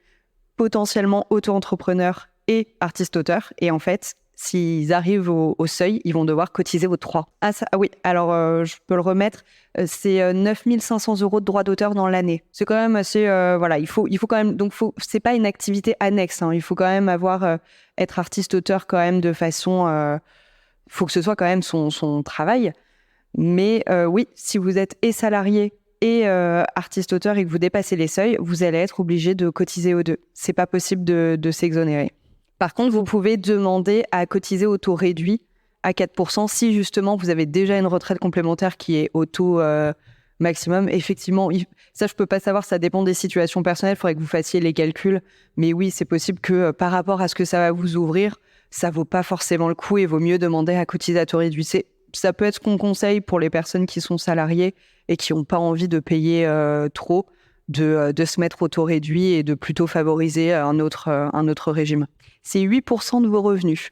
potentiellement auto-entrepreneurs et artistes-auteurs. Et en fait, s'ils arrivent au seuil, ils vont devoir cotiser aux 3. Ah oui, alors je peux le remettre. C'est 9 500 € de droits d'auteur dans l'année. C'est quand même assez... voilà, il faut quand même... Donc, c'est pas une activité annexe. Hein. Il faut quand même être artiste-auteur quand même de façon... Il faut que ce soit quand même son travail. Mais oui, si vous êtes et salarié et artiste-auteur et que vous dépassez les seuils, vous allez être obligé de cotiser aux deux. C'est pas possible de s'exonérer. Par contre, vous pouvez demander à cotiser au taux réduit à 4% si justement vous avez déjà une retraite complémentaire qui est au taux maximum. Effectivement, ça je peux pas savoir, ça dépend des situations personnelles, il faudrait que vous fassiez les calculs. Mais oui, c'est possible que par rapport à ce que ça va vous ouvrir, ça vaut pas forcément le coup et vaut mieux demander à cotiser à taux réduit. Ça peut être ce qu'on conseille pour les personnes qui sont salariées et qui n'ont pas envie de payer trop, de se mettre au taux réduit et de plutôt favoriser un autre régime. C'est 8% de vos revenus.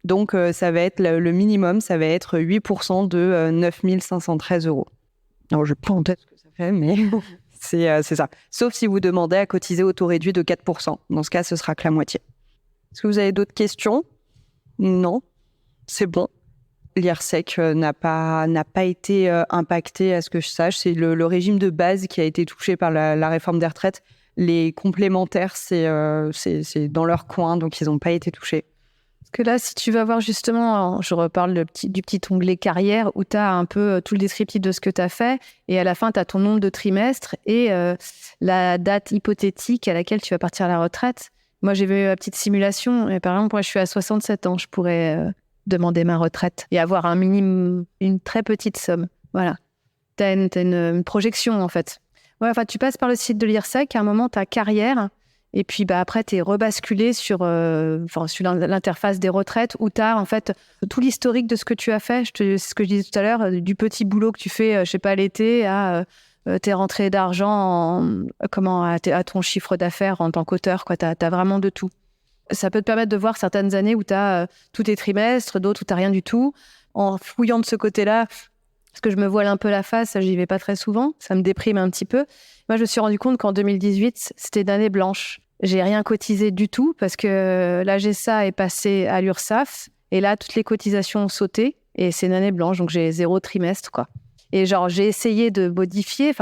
Donc, ça va être le minimum, ça va être 8% de 9 513 €. Alors, je n'ai pas en tête ce que ça fait, mais c'est ça. Sauf si vous demandez à cotiser au taux réduit de 4%. Dans ce cas, ce sera que la moitié. Est-ce que vous avez d'autres questions ? Non ? C'est bon. L'IRSEC n'a pas été impacté à ce que je sache. C'est le régime de base qui a été touché par la réforme des retraites. Les complémentaires, c'est dans leur coin, donc ils n'ont pas été touchés. Parce que là, si tu vas voir justement, je reparle du petit onglet carrière où tu as un peu tout le descriptif de ce que tu as fait et à la fin, tu as ton nombre de trimestres et la date hypothétique à laquelle tu vas partir à la retraite. Moi, j'ai vu la petite simulation et par exemple, moi, je suis à 67 ans, je pourrais demander ma retraite et avoir un minimum, une très petite somme. Voilà. Tu as une projection en fait. Ouais, enfin, tu passes par le site de l'IRSEC, à un moment, tu as carrière, et puis après, tu es rebasculé sur l'interface des retraites, où tu as en fait tout l'historique de ce que tu as fait. C'est ce que je disais tout à l'heure, du petit boulot que tu fais, je sais pas, l'été, à tes rentrées d'argent, à ton chiffre d'affaires en tant qu'auteur. Tu as vraiment de tout. Ça peut te permettre de voir certaines années où tu as tous tes trimestres, d'autres où tu n'as rien du tout. En fouillant de ce côté-là, parce que je me voile un peu la face, j'y vais pas très souvent, ça me déprime un petit peu. Moi, je me suis rendu compte qu'en 2018, c'était une année blanche. J'ai rien cotisé du tout parce que l'AGSA est passée à l'URSSAF et là, toutes les cotisations ont sauté et c'est une année blanche, donc j'ai 0 trimestre, quoi. Et genre, j'ai essayé de modifier,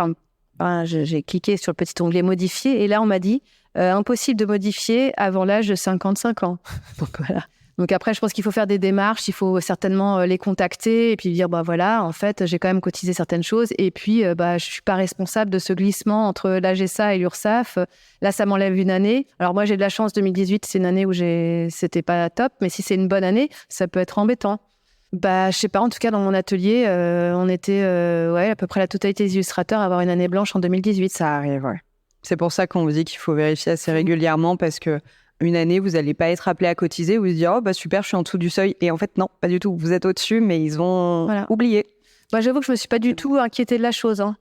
j'ai cliqué sur le petit onglet modifier et là, on m'a dit impossible de modifier avant l'âge de 55 ans. Donc voilà. Donc après, je pense qu'il faut faire des démarches, il faut certainement les contacter et puis dire, voilà, en fait, j'ai quand même cotisé certaines choses et puis, je suis pas responsable de ce glissement entre l'AGSA et l'URSSAF. Là, ça m'enlève une année. Alors moi, j'ai de la chance, 2018, c'est une année où c'était pas top, mais si c'est une bonne année, ça peut être embêtant. Je sais pas, en tout cas, dans mon atelier, on était, à peu près la totalité des illustrateurs à avoir une année blanche en 2018. Ça arrive, ouais. C'est pour ça qu'on vous dit qu'il faut vérifier assez régulièrement parce que une année, vous n'allez pas être appelé à cotiser, vous vous dire « Oh, super, je suis en dessous du seuil ». Et en fait, non, pas du tout. Vous êtes au-dessus, mais ils ont oublié. J'avoue que je ne me suis pas du tout inquiétée de la chose. Hein.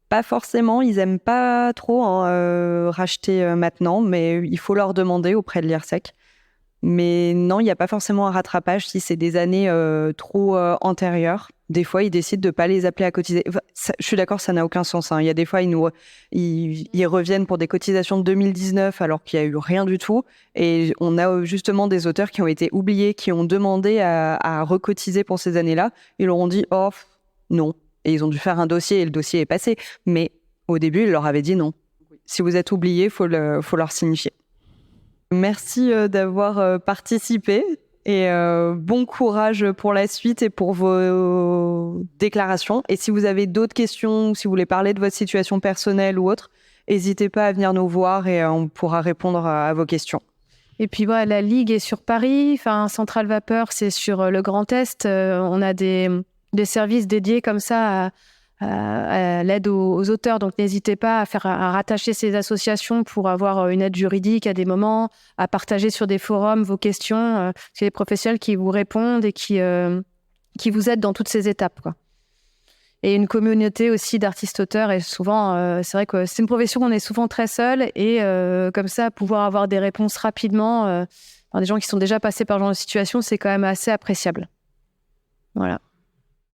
Pas forcément, ils n'aiment pas trop racheter maintenant, mais il faut leur demander auprès de l'IRSEC. Mais non, il n'y a pas forcément un rattrapage si c'est des années trop antérieures. Des fois, ils décident de ne pas les appeler à cotiser. Enfin, je suis d'accord, ça n'a aucun sens. Hein. Il y a des fois, ils reviennent pour des cotisations de 2019 alors qu'il n'y a eu rien du tout. Et on a justement des auteurs qui ont été oubliés, qui ont demandé à recotiser pour ces années-là. Ils leur ont dit « Oh, non ». Et ils ont dû faire un dossier et le dossier est passé. Mais au début, ils leur avaient dit non. Si vous êtes oubliés, il faut leur signifier. Merci d'avoir participé et bon courage pour la suite et pour vos déclarations. Et si vous avez d'autres questions ou si vous voulez parler de votre situation personnelle ou autre, n'hésitez pas à venir nous voir et on pourra répondre à vos questions. Et puis la Ligue est sur Paris, Centrale Vapeur, c'est sur le Grand Est. On a des services dédiés comme ça à l'aide aux auteurs. Donc, n'hésitez pas à rattacher ces associations pour avoir une aide juridique à des moments, à partager sur des forums vos questions. C'est des professionnels qui vous répondent et qui vous aident dans toutes ces étapes, quoi. Et une communauté aussi d'artistes-auteurs. Et souvent, c'est vrai que c'est une profession où on est souvent très seul. Et comme ça, pouvoir avoir des réponses rapidement par des gens qui sont déjà passés par ce genre de situation, c'est quand même assez appréciable. Voilà.